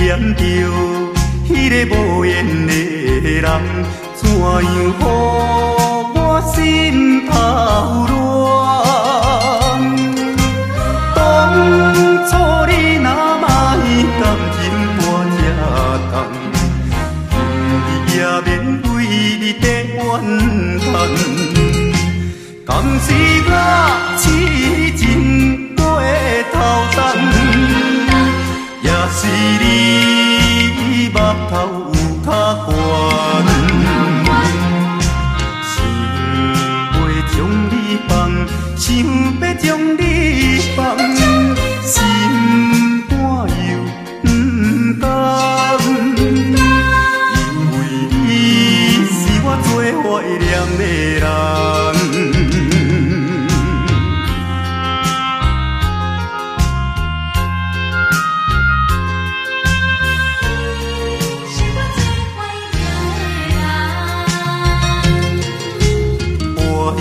念着迄个无缘的人，怎样予我心头乱？当初你若嘛感情我这重，今日也免为你在怨叹。敢是我痴情过头重，也是你目头有较悬，想要将你放，想要将你放，心肝又不甘，因为你是我最怀念的人。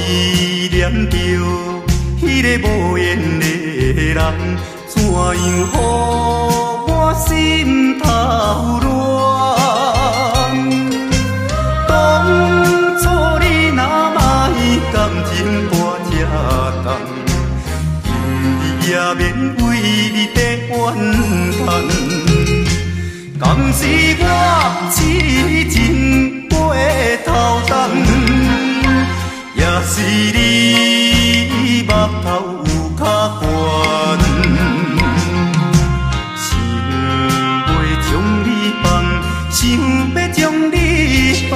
依念着迄个无缘的人，怎样予我心头乱？当初你若嘛感情我这重，今日也免为你在怨叹。敢是我痴情过头重？也是你目头有较悬，想要将你放，想要将你放，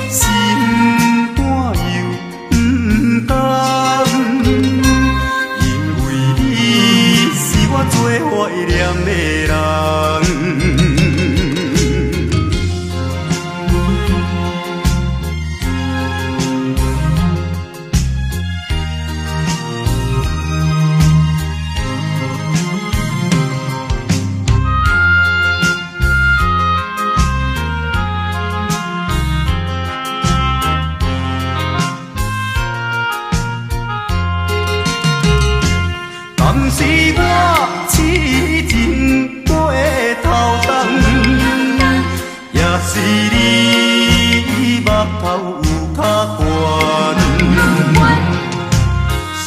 心肝又不甘，因为你是我最怀念的人。敢是我痴情过头重，也是你目头有较悬，想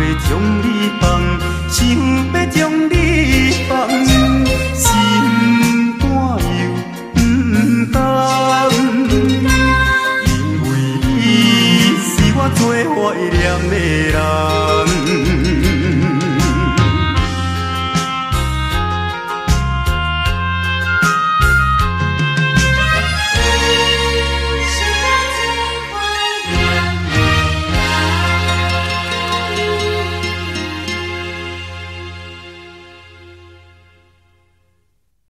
要将你放，想要将你放，心肝又不甘，因为你是我最怀念的人。